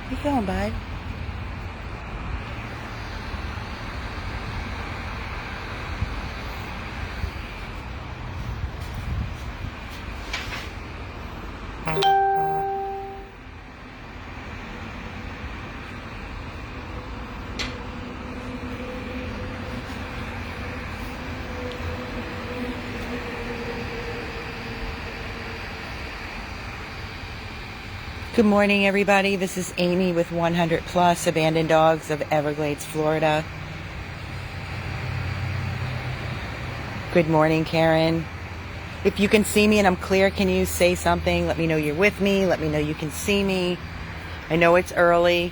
Where you going, bud? Good morning, everybody. This is Amy with 100 Plus Abandoned Dogs of Everglades, Florida. Good morning, Karen. If you can see me and I'm clear, can you say something? Let me know you're with me. Let me know you can see me. I know it's early.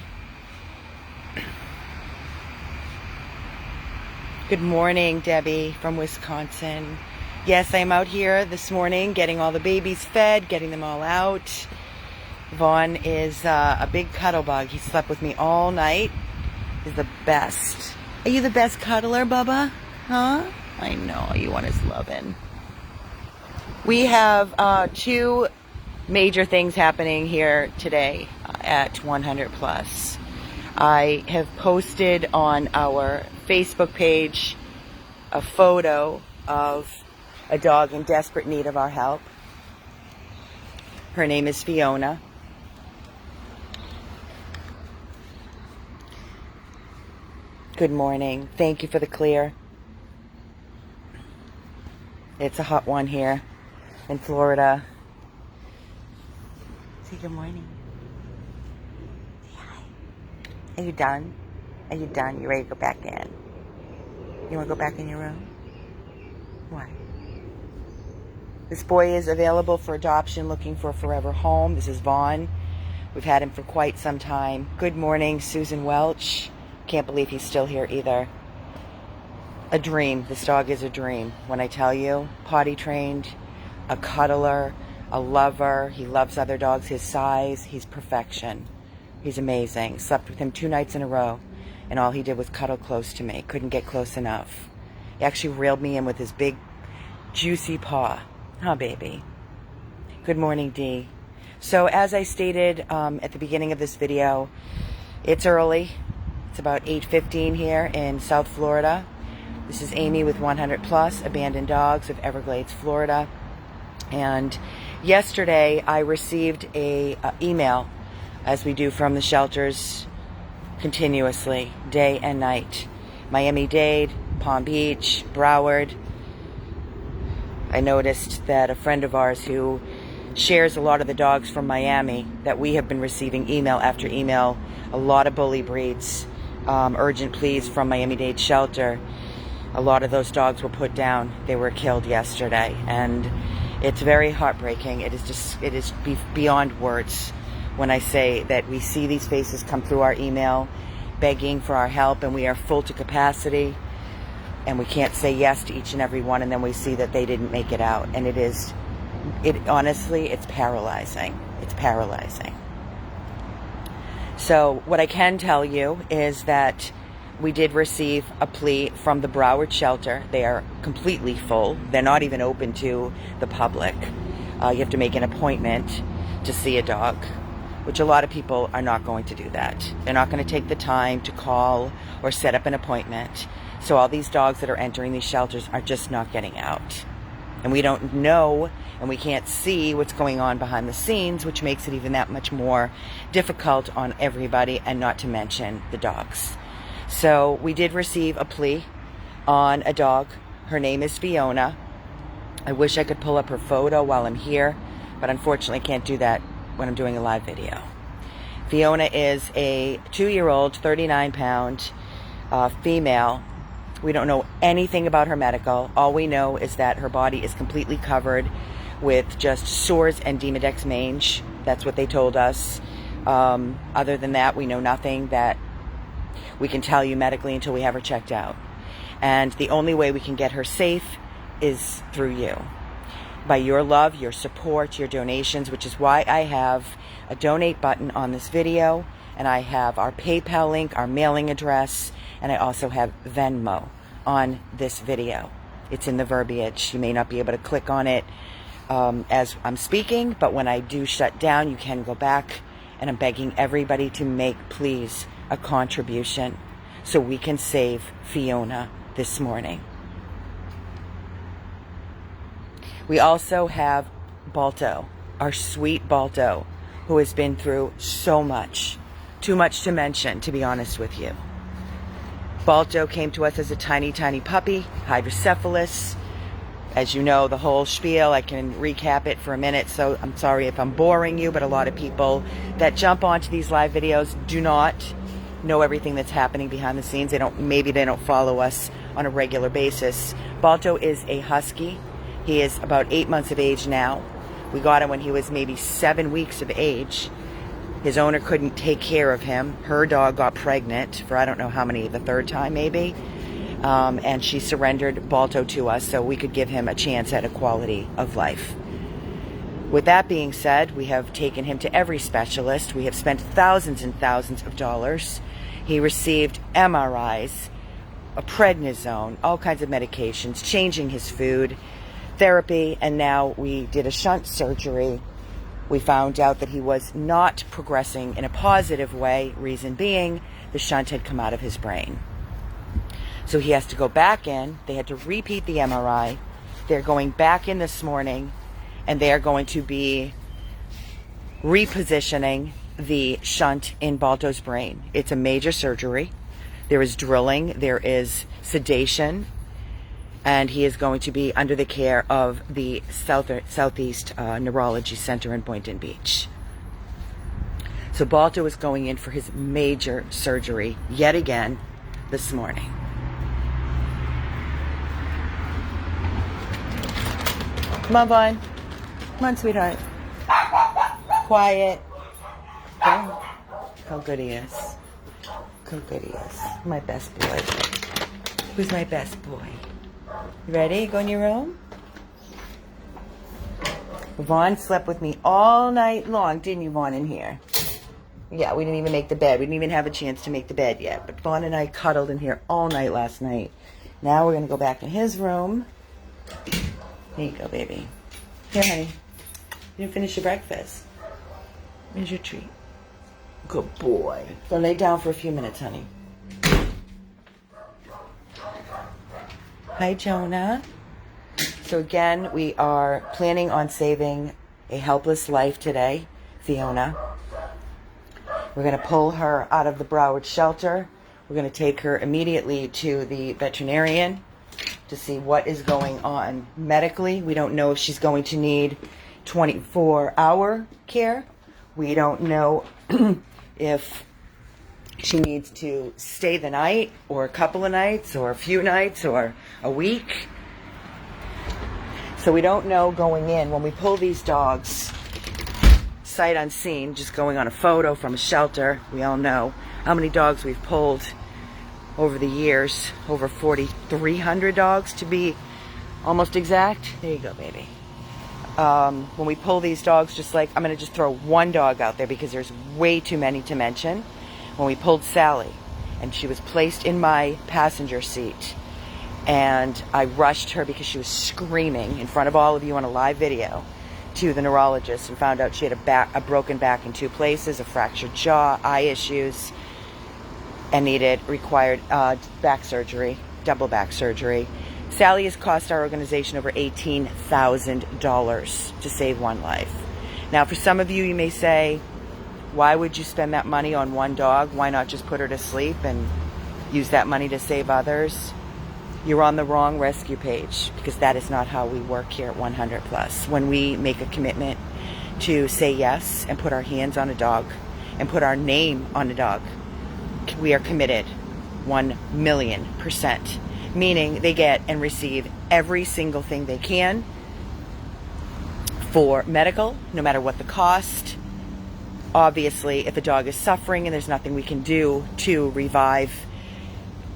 Good morning, Debbie from Wisconsin. Yes, I'm out here this morning getting all the babies fed, getting them all out. Vaughn is a big cuddle bug. He slept with me all night. He's the best. Are you the best cuddler, Bubba? Huh? I know, you want his lovin'. We have two major things happening here today at 100 Plus. I have posted on our Facebook page a photo of a dog in desperate need of our help. Her name is Fiona. Good morning. Thank you for the clear. It's a hot one here in Florida. Say good morning. Say hi. Are you done? Are you done? You ready to go back in? You want to go back in your room? Why? This boy is available for adoption, looking for a forever home. This is Vaughn. We've had him for quite some time. Good morning, Susan Welch. Can't believe he's still here either. A dream. This dog is a dream. When I tell you, potty trained, a cuddler, a lover. He loves other dogs his size. He's perfection. He's amazing. Slept with him 2 nights in a row, and all he did was cuddle close to me. Couldn't get close enough. He actually reeled me in with his big, juicy paw. Huh, baby? Good morning, Dee. So as I stated at the beginning of this video, it's early. It's about 8:15 here in South Florida. This is Amy with 100 Plus Abandoned Dogs of Everglades, Florida. And yesterday I received a email, as we do from the shelters continuously, day and night. Miami-Dade, Palm Beach, Broward. I noticed that a friend of ours who shares a lot of the dogs from Miami, that we have been receiving email after email, a lot of bully breeds, urgent pleas from Miami-Dade Shelter. A lot of those dogs were put down. They were killed yesterday, and it's very heartbreaking. It is beyond words when I say that we see these faces come through our email begging for our help, and we are full to capacity, and we can't say yes to each and every one, and then we see that they didn't make it out. And honestly, it's paralyzing. It's paralyzing. So what I can tell you is that we did receive a plea from the Broward Shelter. They are completely full. They're not even open to the public. You have to make an appointment to see a dog, which a lot of people are not going to do that. They're not going to take the time to call or set up an appointment. So all these dogs that are entering these shelters are just not getting out. And we don't know, and we can't see what's going on behind the scenes, which makes it even that much more difficult on everybody, and not to mention the dogs. So we did receive a plea on a dog. Her name is Fiona. I wish I could pull up her photo while I'm here, but unfortunately can't do that when I'm doing a live video. Fiona is a 2-year-old, 39-pound female. We don't know anything about her medical. All we know is that her body is completely covered with just sores and Demodex mange. That's what they told us. Other than that, we know nothing that we can tell you medically until we have her checked out. And the only way we can get her safe is through you. By your love, your support, your donations, which is why I have a donate button on this video, and I have our PayPal link, our mailing address, and I also have Venmo on this video. It's in the verbiage. You may not be able to click on it as I'm speaking, but when I do shut down, you can go back and I'm begging everybody to make, please, a contribution so we can save Fiona this morning. We also have Balto, our sweet Balto, who has been through so much. Too much to mention, to be honest with you. Balto came to us as a tiny, tiny puppy, hydrocephalus. As you know, the whole spiel. I can recap it for a minute, so I'm sorry if I'm boring you, but a lot of people that jump onto these live videos do not know everything that's happening behind the scenes. Maybe they don't follow us on a regular basis. Balto is a husky. He is about 8 months of age now. We got him when he was maybe 7 weeks of age. His owner couldn't take care of him. Her dog got pregnant for I don't know how many, the third time maybe. And she surrendered Balto to us so we could give him a chance at a quality of life. With that being said, we have taken him to every specialist. We have spent thousands and thousands of dollars. He received MRIs, a prednisone, all kinds of medications, changing his food, therapy, and now we did a shunt surgery. We found out that he was not progressing in a positive way, reason being the shunt had come out of his brain. So he has to go back in. They had to repeat the MRI. They're going back in this morning, and they are going to be repositioning the shunt in Balto's brain. It's a major surgery. There is drilling, there is sedation, and he is going to be under the care of the Southeast Neurology Center in Boynton Beach. So Balto is going in for his major surgery yet again this morning. Come on, Vaughn. Come on, sweetheart. Quiet. Oh, how good he is. How good he is. My best boy. Who's my best boy? You ready? Go in your room? Vaughn slept with me all night long, didn't you, Vaughn, in here? Yeah, we didn't even make the bed. We didn't even have a chance to make the bed yet. But Vaughn and I cuddled in here all night last night. Now we're going to go back in his room. There you go, baby. Here, honey. You didn't finish your breakfast. Here's your treat. Good boy. Go lay down for a few minutes, honey. Hi, Jonah. So again, we are planning on saving a helpless life today, Fiona. We're going to pull her out of the Broward Shelter. We're going to take her immediately to the veterinarian to see what is going on medically. We don't know if she's going to need 24-hour care. We don't know if she needs to stay the night or a couple of nights or a few nights or a week. So we don't know going in. When we pull these dogs, sight unseen, just going on a photo from a shelter, we all know how many dogs we've pulled over the years. Over 4,300 dogs to be almost exact. There you go, baby. When we pull these dogs, just like, I'm going to just throw one dog out there because there's way too many to mention. When we pulled Sally, and she was placed in my passenger seat, and I rushed her because she was screaming in front of all of you on a live video to the neurologist, and found out she had a broken back in 2 places, a fractured jaw, eye issues, and required back surgery, double back surgery. Sally has cost our organization over $18,000 to save one life. Now, for some of you, you may say, why would you spend that money on one dog? Why not just put her to sleep and use that money to save others? You're on the wrong rescue page, because that is not how we work here at 100 Plus. When we make a commitment to say yes and put our hands on a dog and put our name on a dog, we are committed 1,000,000%. Meaning they get and receive every single thing they can for medical, no matter what the cost. Obviously, if a dog is suffering and there's nothing we can do to revive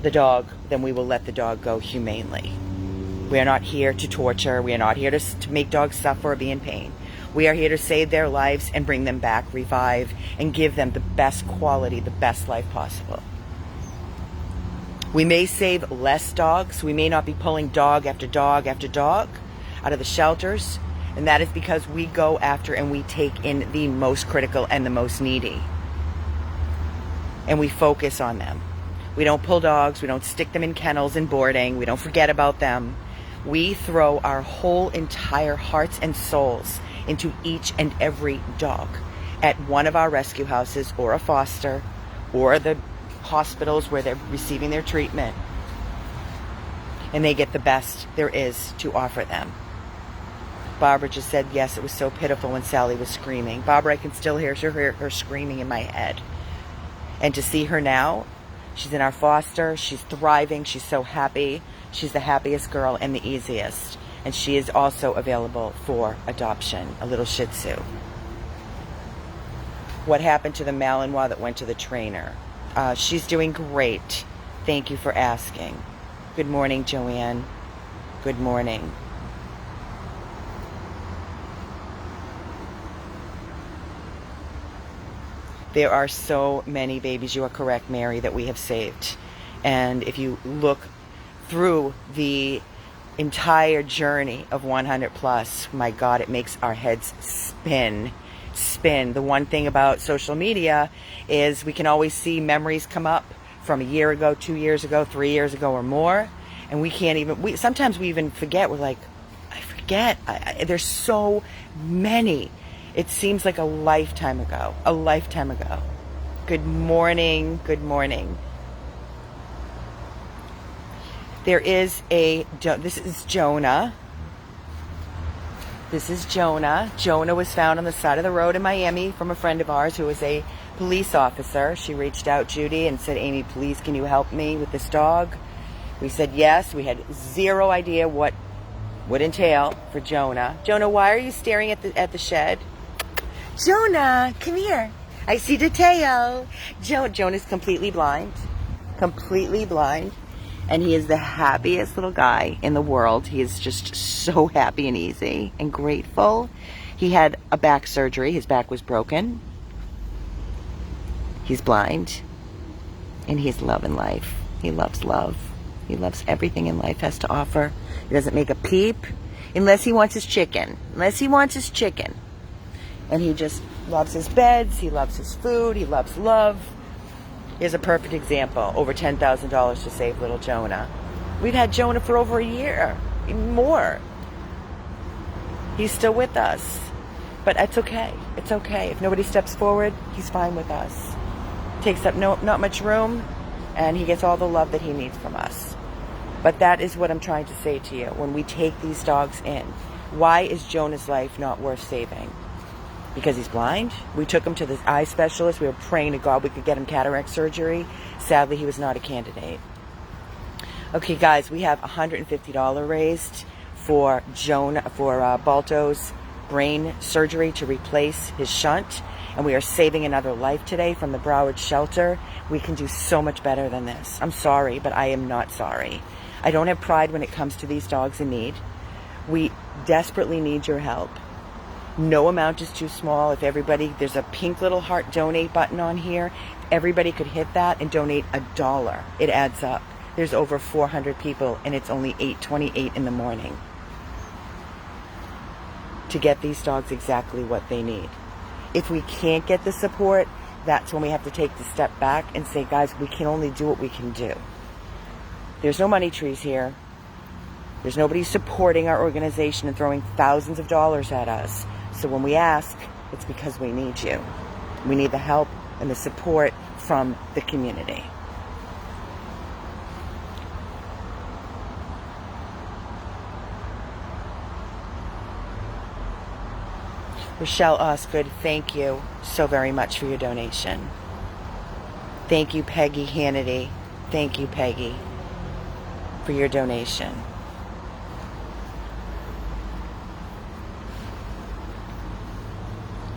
the dog, then we will let the dog go humanely. We are not here to torture. We are not here to make dogs suffer or be in pain. We are here to save their lives and bring them back, revive, and give them the best quality, the best life possible. We may save less dogs. We may not be pulling dog after dog after dog out of the shelters And that is because we go after and we take in the most critical and the most needy. And we focus on them. We don't pull dogs. We don't stick them in kennels and boarding. We don't forget about them. We throw our whole entire hearts and souls into each and every dog at one of our rescue houses or a foster or the hospitals where they're receiving their treatment. And they get the best there is to offer them. Barbara just said, yes, it was so pitiful when Sally was screaming. Barbara, I can still hear her screaming in my head. And to see her now, she's in our foster, she's thriving, she's so happy. She's the happiest girl and the easiest. And she is also available for adoption, a little Shih Tzu. What happened to the Malinois that went to the trainer? She's doing great. Thank you for asking. Good morning, Joanne. Good morning. There are so many babies, you are correct, Mary, that we have saved. And if you look through the entire journey of 100 plus, my God, it makes our heads spin. The one thing about social media is we can always see memories come up from a year ago, 2 years ago, 3 years ago or more. And we can't even, sometimes we even forget. We're like, I forget. There's so many. It seems like a lifetime ago. A lifetime ago. Good morning. Good morning. There is this is Jonah. This is Jonah. Jonah was found on the side of the road in Miami from a friend of ours who was a police officer. She reached out, Judy, and said, Amy, please, can you help me with this dog? We said yes. We had zero idea what would entail for Jonah. Jonah, why are you staring at the shed? Jonah, come here. I see the tail. Jonah's completely blind. Completely blind. And he is the happiest little guy in the world. He is just so happy and easy and grateful. He had a back surgery. His back was broken. He's blind. And he's loving life. He loves love. He loves everything in life has to offer. He doesn't make a peep unless he wants his chicken. And he just loves his beds. He loves his food. He loves love. Here's a perfect example. Over $10,000 to save little Jonah. We've had Jonah for over a year. Even more. He's still with us. But it's okay. It's okay. If nobody steps forward, he's fine with us. Takes up not much room, and he gets all the love that he needs from us. But that is what I'm trying to say to you. When we take these dogs in, why is Jonah's life not worth saving? Because he's blind. We took him to the eye specialist. We were praying to God we could get him cataract surgery. Sadly, he was not a candidate. Okay, guys, we have $150 raised for Balto's brain surgery to replace his shunt. And we are saving another life today from the Broward Shelter. We can do so much better than this. I'm sorry, but I am not sorry. I don't have pride when it comes to these dogs in need. We desperately need your help. No amount is too small. If everybody, there's a pink little heart donate button on here. If everybody could hit that and donate $1, it adds up. There's over 400 people and it's only 8:28 in the morning to get these dogs exactly what they need. If we can't get the support, that's when we have to take the step back and say, guys, we can only do what we can do. There's no money trees here. There's nobody supporting our organization and throwing thousands of dollars at us. So when we ask, it's because we need you. We need the help and the support from the community. Rochelle Osgood, thank you so very much for your donation. Thank you, Peggy Hannity. Thank you, Peggy, for your donation.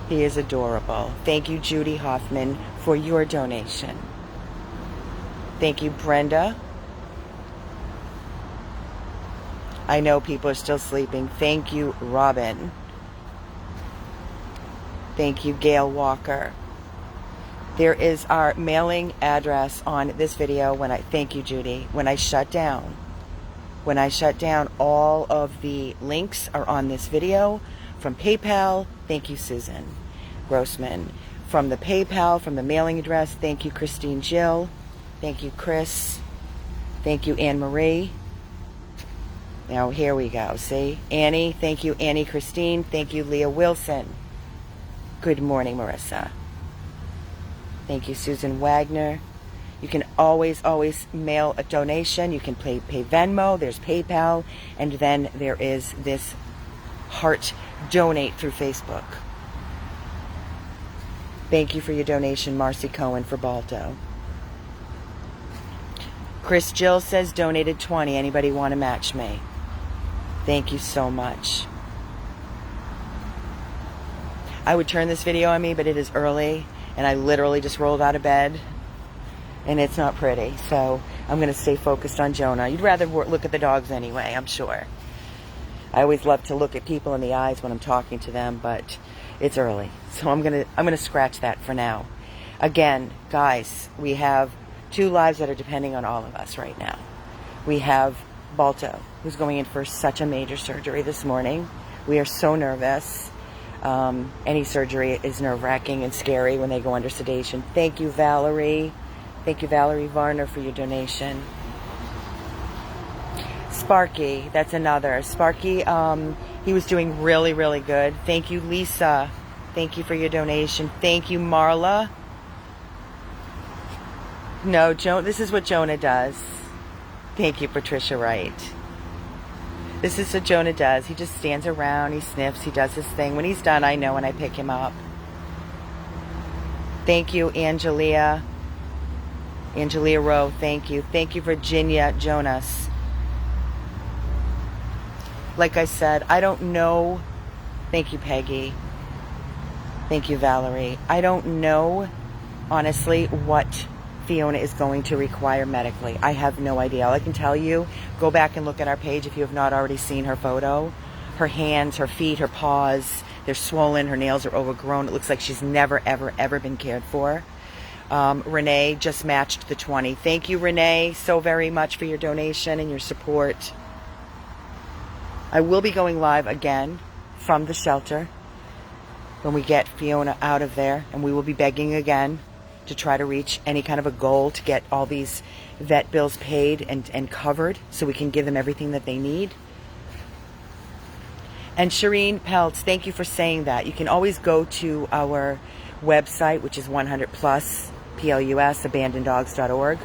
He is adorable. Thank you, Judy Hoffman, for your donation. Thank you, Brenda. I know people are still sleeping. Thank you, Robin. Thank you, Gail Walker. There is our mailing address on this video. Thank you, Judy. When I shut down, all of the links are on this video from PayPal, thank you, Susan Grossman. From the PayPal, from the mailing address, thank you, Christine Jill. Thank you, Chris. Thank you, Anne Marie. Now, here we go. See? Annie. Thank you, Annie Christine. Thank you, Leah Wilson. Good morning, Marissa. Thank you, Susan Wagner. You can always mail a donation. You can pay Venmo. There's PayPal. And then there is this heart donate through Facebook. Thank you for your donation, Marcy Cohen, for Balto. Chris Jill says donated 20. Anybody want to match me? Thank you so much. I would turn this video on me, but it is early, and I literally just rolled out of bed, and it's not pretty. So I'm going to stay focused on Jonah. You'd rather look at the dogs anyway, I'm sure. I always love to look at people in the eyes when I'm talking to them, but it's early. So I'm gonna scratch that for now. Again, guys, we have 2 lives that are depending on all of us right now. We have Balto, who's going in for such a major surgery this morning. We are so nervous. Any surgery is nerve-wracking and scary when they go under sedation. Thank you, Valerie. Thank you, Valerie Varner, for your donation. Sparky, that's another. Sparky, he was doing really, really good. Thank you, Lisa. Thank you for your donation. Thank you, Marla. No, this is what Jonah does. Thank you, Patricia Wright. This is what Jonah does. He just stands around, he sniffs, he does his thing. When he's done, I know when I pick him up. Thank you, Angelia. Angelia Rowe, thank you. Thank you, Virginia Jonas. Like I said, I don't know. Thank you, Peggy. Thank you, Valerie. I don't know, honestly, what Fiona is going to require medically. I have no idea. All I can tell you, go back and look at our page if you have not already seen her photo. Her hands, her feet, her paws, they're swollen. Her nails are overgrown. It looks like she's never, ever, ever been cared for. Renee just matched the 20. Thank you, Renee, so very much for your donation and your support. I will be going live again from the shelter when we get Fiona out of there, and we will be begging again to try to reach any kind of a goal to get all these vet bills paid and covered so we can give them everything that they need. And Shireen Peltz, thank you for saying that. You can always go to our website, which is 100plus, PLUS, abandoneddogs.org,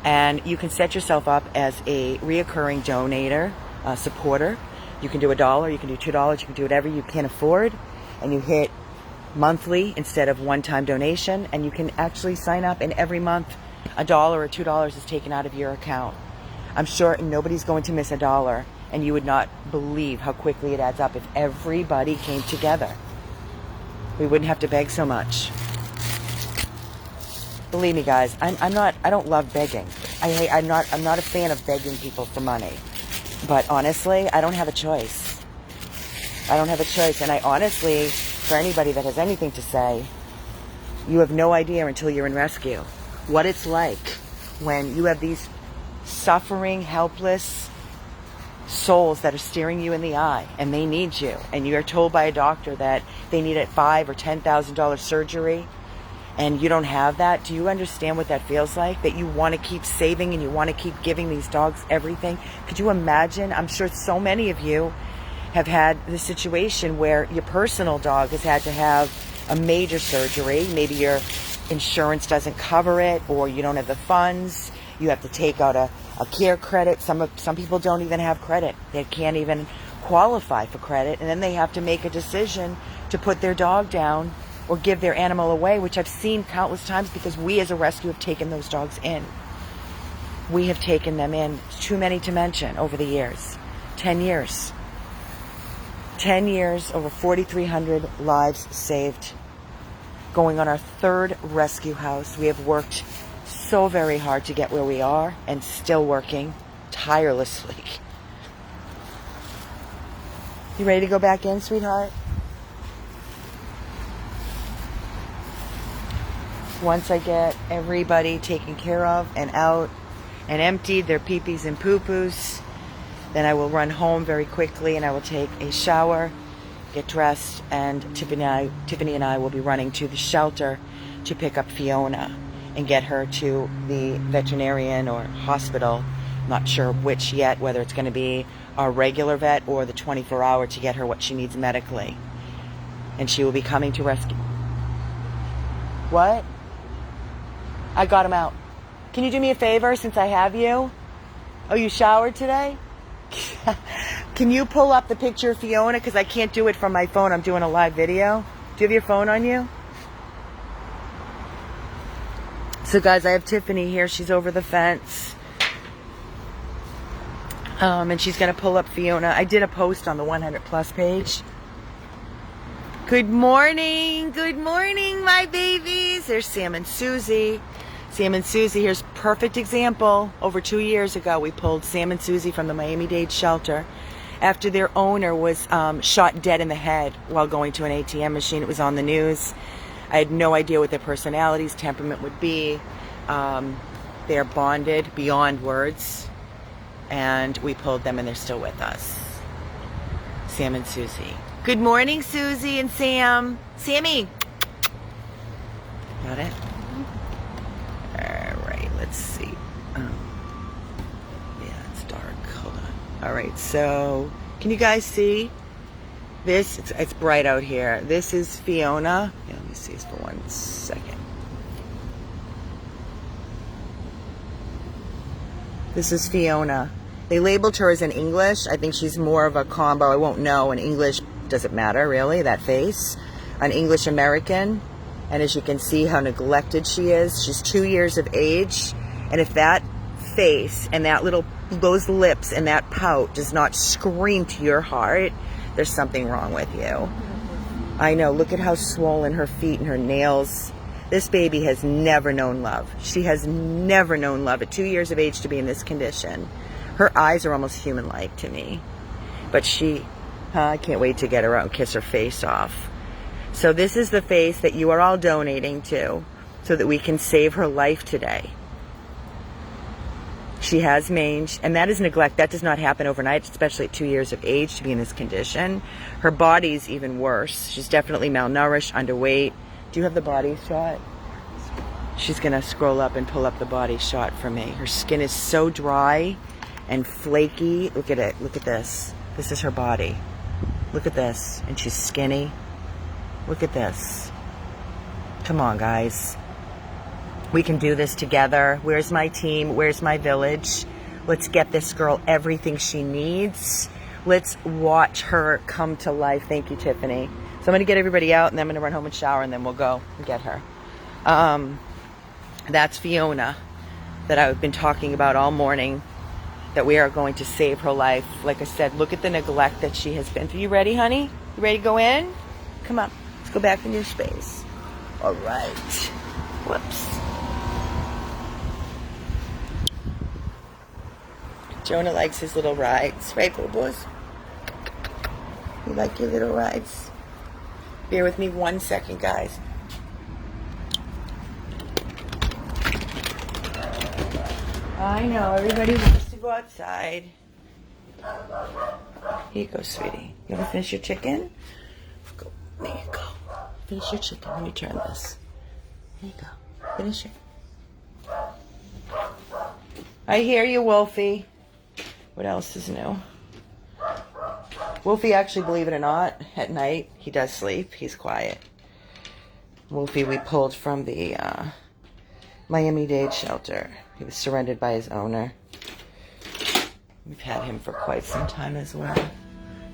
and you can set yourself up as a reoccurring donator, supporter. You can do $1, you can do $2, you can do whatever you can afford, and you hit monthly instead of one-time donation, and you can actually sign up, and every month $1 or $2 is taken out of your account. I'm sure nobody's going to miss $1, and you would not believe how quickly it adds up if everybody came together. We wouldn't have to beg so much. Believe me, guys, I don't love begging. I'm not a fan of begging people for money. But honestly, I don't have a choice. I don't have a choice, and I honestly, for anybody that has anything to say, you have no idea until you're in rescue what it's like when you have these suffering, helpless souls that are staring you in the eye and they need you, and you are told by a doctor that they need a $5,000 or $10,000 surgery, and you don't have that. Do you understand what that feels like? That you want to keep saving and you want to keep giving these dogs everything? Could you imagine? I'm sure so many of you have had the situation where your personal dog has had to have a major surgery. Maybe your insurance doesn't cover it, or you don't have the funds. You have to take out a care credit. Some people don't even have credit. They can't even qualify for credit, and then they have to make a decision to put their dog down or give their animal away, which I've seen countless times because we as a rescue have taken those dogs in. We have taken them in. Too many to mention over the years. 10 years. 10 years, over 4,300 lives saved. Going on our 3rd rescue house. We have worked so very hard to get where we are, and still working tirelessly. You ready to go back in, sweetheart? Once I get everybody taken care of and out and emptied, their pee-pees and poo-poos, then I will run home very quickly and I will take a shower get dressed, and Tiffany and I will be running to the shelter to pick up Fiona and get her to the veterinarian or hospital. Not sure which yet, whether it's going to be our regular vet or the 24-hour to get her what she needs medically. And she will be coming to rescue. What? I got him out. Can you do me a favor since I have you? Oh, you showered today? Can you pull up the picture of Fiona? Because I can't do it from my phone. I'm doing a live video. Do you have your phone on you? So guys, I have Tiffany here. She's over the fence. And she's going to pull up Fiona. I did a post on the 100 Plus page. Good morning. Good morning, my babies. There's Sam and Susie. Sam and Susie, here's a perfect example. Over 2 years ago, we pulled Sam and Susie from the Miami-Dade shelter after their owner was shot dead in the head while going to an ATM machine. It was on the news. I had no idea what their personalities, temperament would be. They're bonded beyond words. And we pulled them, and they're still with us. Sam and Susie. Good morning, Susie and Sam. Sammy. Got it? All right, let's see. Yeah, it's dark. Hold on. All right, so can you guys see this? It's bright out here. This is Fiona. Yeah, let me see this for 1 second. This is Fiona. They labeled her as in English. I think she's more of a combo. I won't know. In English, doesn't matter, really, that face. An English American. And as you can see how neglected she is. She's 2 years of age. And if that face and that those lips and that pout does not scream to your heart, there's something wrong with you. I know. Look at how swollen her feet and her nails. This baby has never known love. She has never known love at 2 years of age to be in this condition. Her eyes are almost human-like to me. But I can't wait to get her out and kiss her face off. So this is the face that you are all donating to so that we can save her life today. She has mange, and that is neglect. That does not happen overnight, especially at 2 years of age to be in this condition. Her body's even worse. She's definitely malnourished, underweight. Do you have the body shot? She's going to scroll up and pull up the body shot for me. Her skin is so dry and flaky. Look at it. Look at this. This is her body. Look at this. And she's skinny. Look at this. Come on, guys. We can do this together. Where's my team? Where's my village? Let's get this girl everything she needs. Let's watch her come to life. Thank you, Tiffany. So I'm going to get everybody out, and then I'm going to run home and shower, and then we'll go and get her. That's Fiona that I've been talking about all morning, that we are going to save her life. Like I said, look at the neglect that she has been through. You ready, honey? You ready to go in? Come on. Let's go back in your space. All right. Whoops. Jonah likes his little rides. Right, boo-boos? You like your little rides? Bear with me 1 second, guys. I know, everybody wants to go outside. Here you go, sweetie. You want to finish your chicken? Go. There you go. Finish your chicken. Let me turn this. There you go. Finish it. I hear you, Wolfie. What else is new? Wolfie, actually, believe it or not, at night, he does sleep. He's quiet. Wolfie, we pulled from the Miami-Dade shelter. He was surrendered by his owner. We've had him for quite some time as well.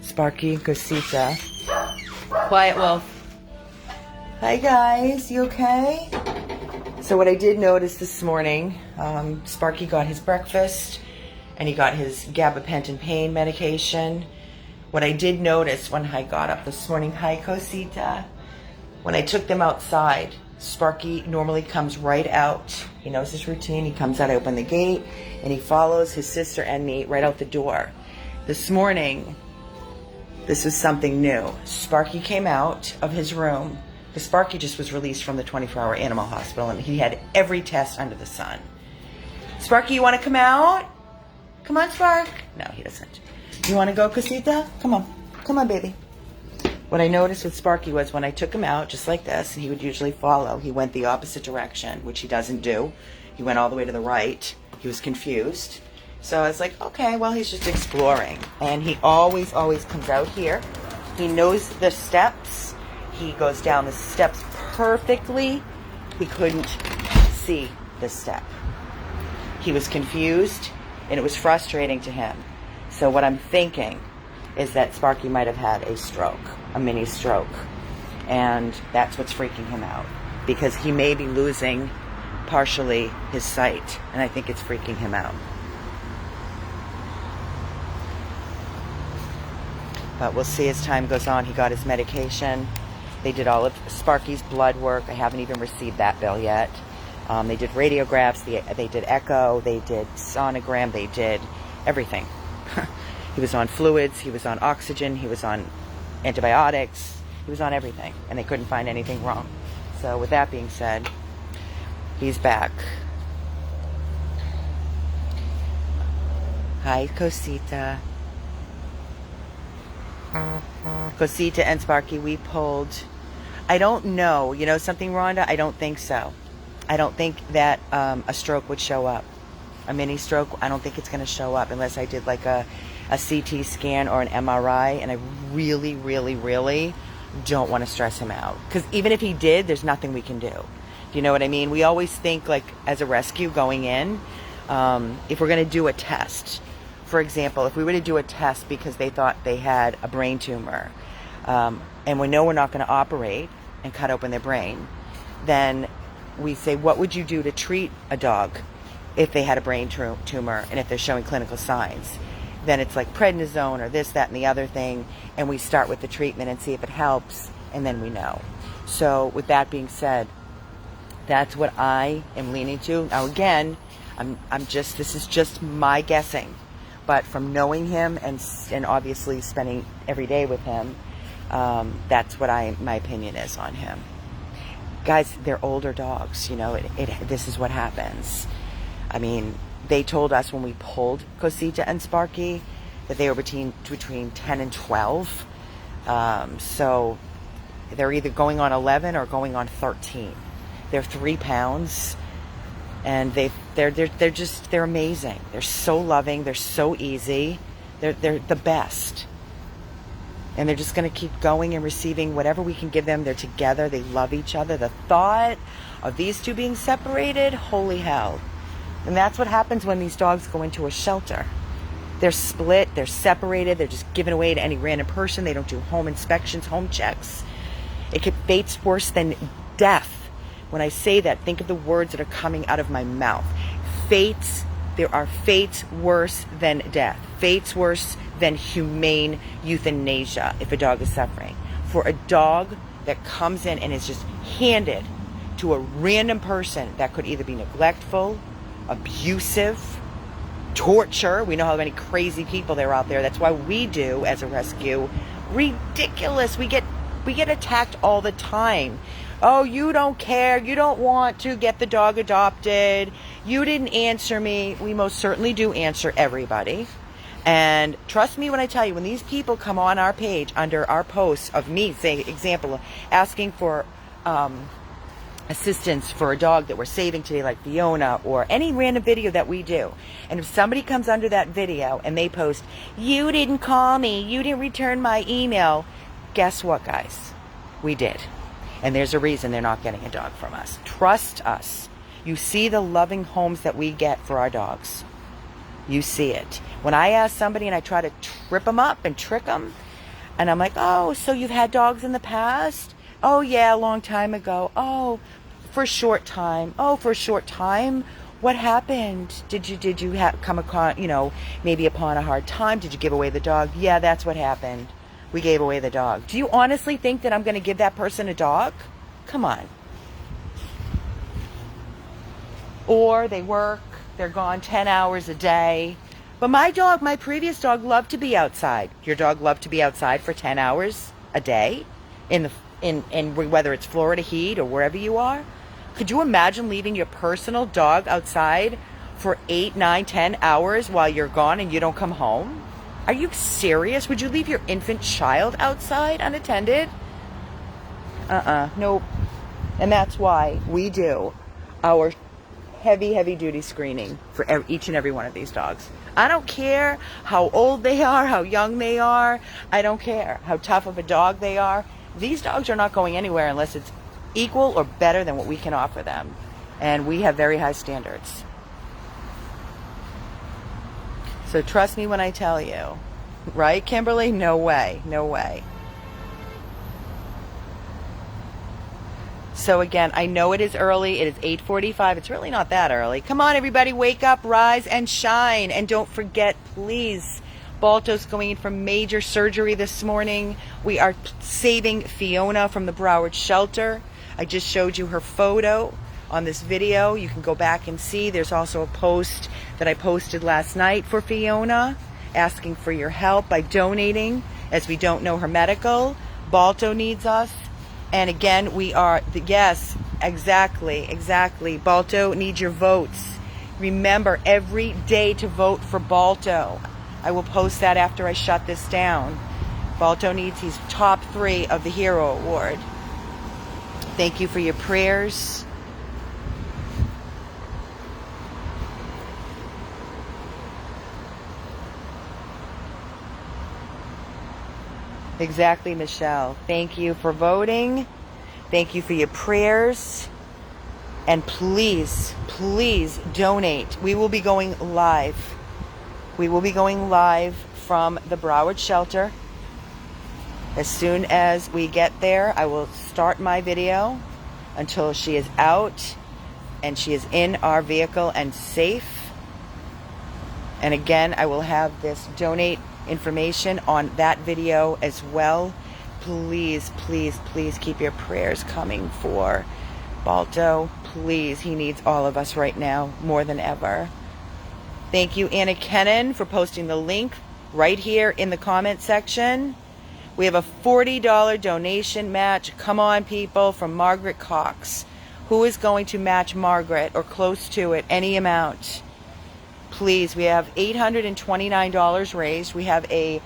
Sparky and Cosita. Quiet, Wolf. Hi, guys. You okay? So what I did notice this morning, Sparky got his breakfast, and he got his gabapentin pain medication. What I did notice when I got up this morning, hi, Cosita. When I took them outside, Sparky normally comes right out. He knows his routine. He comes out, I open the gate, and he follows his sister and me right out the door. This morning, this was something new. Sparky came out of his room. Because Sparky just was released from the 24-hour animal hospital, and he had every test under the sun. Sparky, you want to come out? Come on, Spark. No, he doesn't. You want to go, Cosita? Come on. Come on, baby. What I noticed with Sparky was when I took him out, just like this, and he would usually follow, he went the opposite direction, which he doesn't do. He went all the way to the right. He was confused. So I was like, okay, well, he's just exploring. And he always comes out here. He knows the steps. He goes down the steps perfectly. He couldn't see the step. He was confused, and it was frustrating to him. So what I'm thinking is that Sparky might have had a stroke, a mini stroke. And that's what's freaking him out, because he may be losing partially his sight, and I think it's freaking him out. But we'll see as time goes on. He got his medication. They did all of Sparky's blood work. I haven't even received that bill yet. They did radiographs, they did echo, they did sonogram, they did everything. He was on fluids, he was on oxygen, he was on antibiotics, he was on everything, and they couldn't find anything wrong. So with that being said, he's back. Hi, Cosita. Cosita and Sparky, we pulled. I don't know. You know something, Rhonda? I don't think so. I don't think that a stroke would show up. A mini stroke, I don't think it's going to show up unless I did like a CT scan or an MRI, and I really, really, really don't want to stress him out. Because even if he did, there's nothing we can do. Do you know what I mean? We always think, like, as a rescue going in, if we're going to do a test, for example, if we were to do a test because they thought they had a brain tumor, and we know we're not going to operate and cut open their brain, then we say, what would you do to treat a dog if they had a brain tumor and if they're showing clinical signs? Then it's like prednisone or this, that, and the other thing, and we start with the treatment and see if it helps, and then we know. So with that being said, that's what I am leaning to. Now again, this is just my guessing, but from knowing him and obviously spending every day with him, that's what my opinion is on him. Guys, they're older dogs, you know, this is what happens. I mean, they told us when we pulled Cosita and Sparky that they were between 10 and 12. So they're either going on 11 or going on 13. They're 3 pounds, and they're amazing. They're so loving. They're so easy. They're the best. And they're just going to keep going and receiving whatever we can give them. They're together. They love each other. The thought of these two being separated, holy hell. And that's what happens when these dogs go into a shelter. They're split. They're separated. They're just given away to any random person. They don't do home inspections, home checks. Fate's worse than death. When I say that, think of the words that are coming out of my mouth. There are fates worse than death. Fates worse than humane euthanasia if a dog is suffering. For a dog that comes in and is just handed to a random person that could either be neglectful, abusive, torture. We know how many crazy people there are out there. That's why we do, as a rescue, ridiculous. We get attacked all the time. Oh, you don't care. You don't want to get the dog adopted. You didn't answer me. We most certainly do answer everybody. And trust me when I tell you, when these people come on our page under our posts of me, say, example, asking for assistance for a dog that we're saving today, like Fiona, or any random video that we do, and if somebody comes under that video and they post, you didn't call me, you didn't return my email, guess what, guys? We did. And there's a reason they're not getting a dog from us. Trust us. You see the loving homes that we get for our dogs. You see it. When I ask somebody and I try to trip them up and trick them, and I'm like, oh, so you've had dogs in the past? Oh, yeah, a long time ago. Oh, for a short time. Oh, for a short time? What happened? Did you come across, maybe upon a hard time? Did you give away the dog? Yeah, that's what happened. We gave away the dog. Do you honestly think that I'm going to give that person a dog? Come on. Or they work, they're gone 10 hours a day. But my previous dog loved to be outside. Your dog loved to be outside for 10 hours a day in whether it's Florida heat or wherever you are. Could you imagine leaving your personal dog outside for 8, 9, 10 hours while you're gone and you don't come home? Are you serious? Would you leave your infant child outside unattended? Nope. And that's why we do our heavy duty screening for each and every one of these dogs. I don't care how old they are, how young they are. I don't care how tough of a dog they are. These dogs are not going anywhere unless it's equal or better than what we can offer them. And we have very high standards. So trust me when I tell you. Right, Kimberly? No way. No way. So again, I know it is early. It is 8:45. It's really not that early. Come on, everybody. Wake up, rise, and shine. And don't forget, please, Balto's going in for major surgery this morning. We are saving Fiona from the Broward Shelter. I just showed you her photo on this video. You can go back and see. There's also a post that I posted last night for Fiona, asking for your help by donating, as we don't know her medical. Balto needs us. And again, we are, yes, exactly. Balto needs your votes. Remember, every day to vote for Balto. I will post that after I shut this down. Balto needs, he's top 3 of the Hero Award. Thank you for your prayers. Exactly, Michelle. Thank you for voting. Thank you for your prayers. And please donate. We will be going live. We will be going live from the Broward Shelter. As soon as we get there, I will start my video until she is out and she is in our vehicle and safe. And again, I will have this donate information on that video as well. Please keep your prayers coming for Balto. Please, he needs all of us right now more than ever. Thank you, Anna Kennan, for posting the link right here in the comment section. We have a $40 donation match. Come on, people, from Margaret Cox. Who is going to match Margaret or close to it, any amount? Please, we have $829 raised. We have a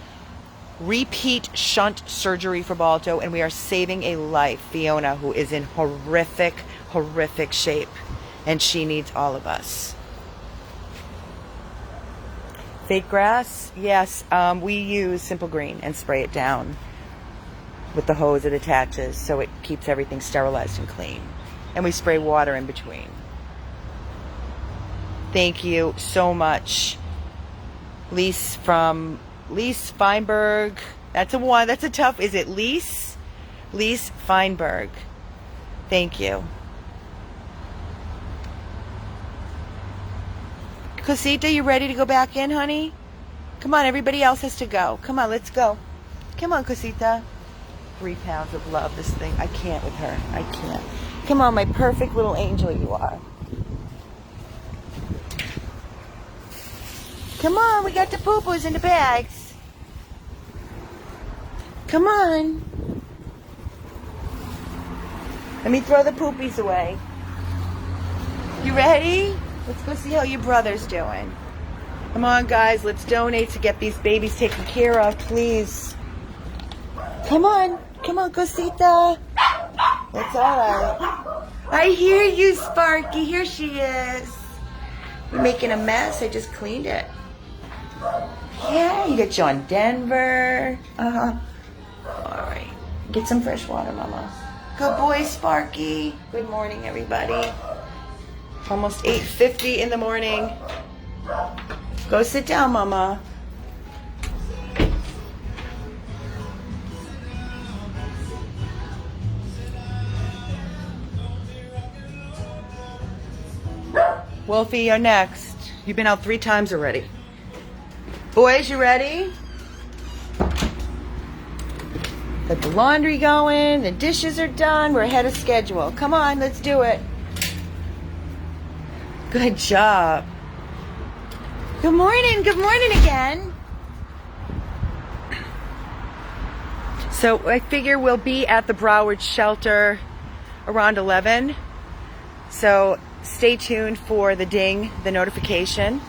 repeat shunt surgery for Balto, and we are saving a life. Fiona, who is in horrific shape, and she needs all of us. Fake grass? Yes, we use Simple Green and spray it down with the hose it attaches so it keeps everything sterilized and clean. And we spray water in between. Thank you so much. Lise Feinberg. That's a one. That's a tough. Is it Lise? Lise Feinberg. Thank you. Cosita, you ready to go back in, honey? Come on, everybody else has to go. Come on, let's go. Come on, Cosita. 3 pounds of love, this thing. I can't with her. I can't. Come on, my perfect little angel you are. Come on, we got the poo-poos in the bags. Come on. Let me throw the poopies away. You ready? Let's go see how your brother's doing. Come on, guys, let's donate to get these babies taken care of, please. Come on, Cosita. That's all right. I hear you, Sparky. Here she is. You're making a mess. I just cleaned it. Yeah, you got John Denver. All right. Get some fresh water, Mama. Good boy, Sparky. Good morning, everybody. Almost 8:50 in the morning. Go sit down, Mama. Wolfie, you're next. You've been out 3 times already. Boys, you ready? Got the laundry going. The dishes are done. We're ahead of schedule. Come on, let's do it. Good job. Good morning. Good morning again. So I figure we'll be at the Broward Shelter around 11. So stay tuned for the ding, the notification.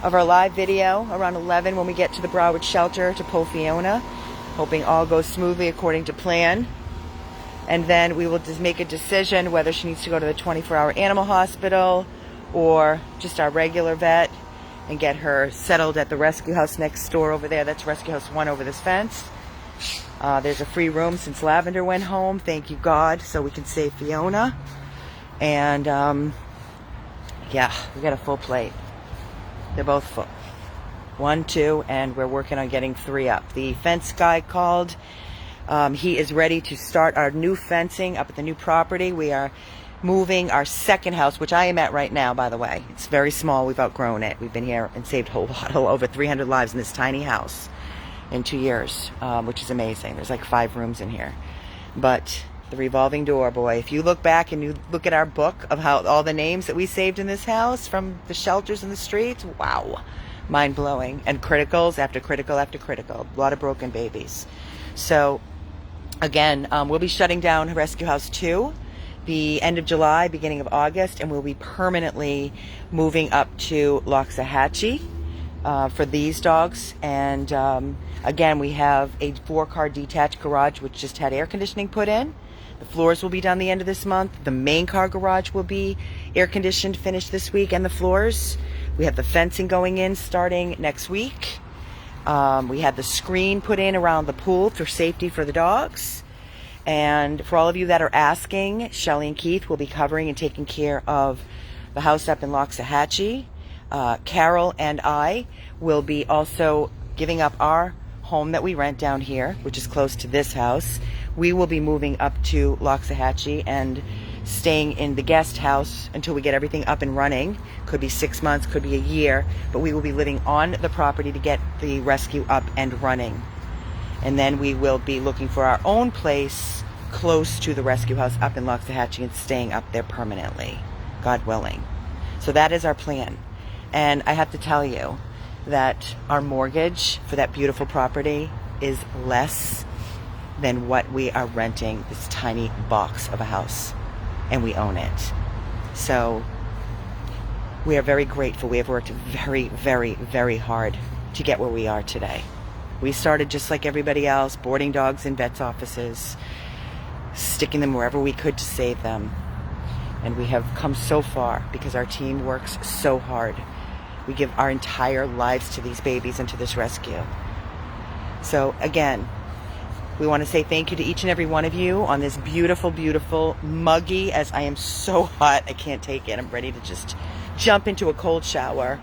of our live video around 11 when we get to the Broward Shelter to pull Fiona. Hoping all goes smoothly according to plan. And then we will just make a decision whether she needs to go to the 24-hour animal hospital or just our regular vet and get her settled at the rescue house next door over there. That's Rescue House 1 over this fence. There's a free room since Lavender went home. Thank you, God, so we can save Fiona. And, yeah, we got a full plate. They're both full. 1, 2, and we're working on getting 3 up. The fence guy called. He is ready to start our new fencing up at the new property. We are moving our second house, which I am at right now, by the way. It's very small. We've outgrown it. We've been here and saved a whole lot, over 300 lives in this tiny house in 2 years, which is amazing. There's like 5 rooms in here. But the revolving door, boy, if you look back and you look at our book of how all the names that we saved in this house from the shelters in the streets, wow, mind-blowing. And criticals after critical after critical. A lot of broken babies. So, again, we'll be shutting down Rescue House 2 the end of July, beginning of August, and we'll be permanently moving up to Loxahatchee for these dogs. And again, we have a 4-car detached garage which just had air conditioning put in. The floors will be done the end of this month. The main car garage will be air conditioned, finished this week, and the floors. We have the fencing going in starting next week. We had the screen put in around the pool for safety for the dogs. And for all of you that are asking, Shelly and Keith will be covering and taking care of the house up in Loxahatchee. Carol and I will be also giving up our home that we rent down here, which is close to this house. We will be moving up to Loxahatchee and staying in the guest house until we get everything up and running. Could be 6 months, could be a year, but we will be living on the property to get the rescue up and running. And then we will be looking for our own place close to the rescue house up in Loxahatchee and staying up there permanently, God willing. So that is our plan. And I have to tell you that our mortgage for that beautiful property is less than what we are renting this tiny box of a house. And we own it. So we are very grateful. We have worked very, very, very hard to get where we are today. We started just like everybody else, boarding dogs in vets' offices, sticking them wherever we could to save them. And we have come so far because our team works so hard. We give our entire lives to these babies and to this rescue. So again, we want to say thank you to each and every one of you on this beautiful, beautiful, muggy, as I am so hot, I can't take it. I'm ready to just jump into a cold shower.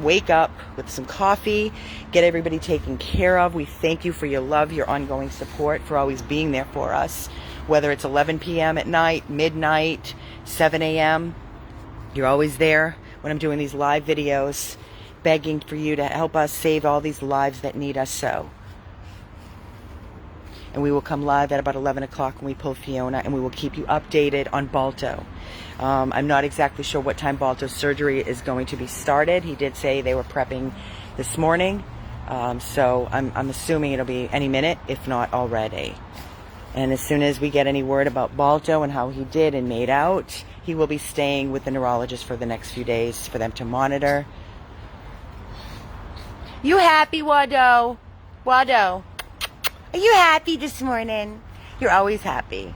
Wake up with some coffee, get everybody taken care of. We thank you for your love, your ongoing support, for always being there for us. Whether it's 11 p.m. at night, midnight, 7 a.m., you're always there when I'm doing these live videos, begging for you to help us save all these lives that need us so. And we will come live at about 11 o'clock when we pull Fiona, and we will keep you updated on Balto. I'm not exactly sure what time Balto's surgery is going to be started. He did say they were prepping this morning, so I'm assuming it'll be any minute, if not already. And as soon as we get any word about Balto and how he did and made out, he will be staying with the neurologist for the next few days for them to monitor. You happy, Wado? Wado? Are you happy this morning? You're always happy.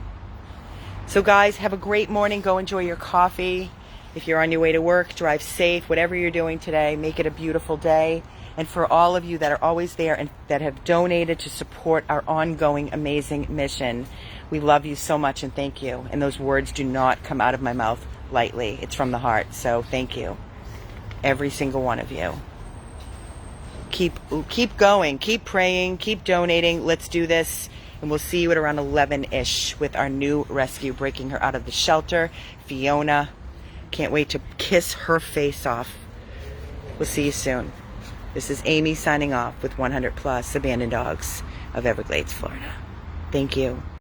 So guys, have a great morning. Go enjoy your coffee. If you're on your way to work, drive safe. Whatever you're doing today, make it a beautiful day. And for all of you that are always there and that have donated to support our ongoing amazing mission, we love you so much and thank you. And those words do not come out of my mouth lightly. It's from the heart. So thank you. Every single one of you. Keep going, keep praying, keep donating. Let's do this, and we'll see you at around 11-ish with our new rescue, breaking her out of the shelter. Fiona, can't wait to kiss her face off. We'll see you soon. This is Amy signing off with 100 Plus Abandoned Dogs of Everglades, Florida. Thank you.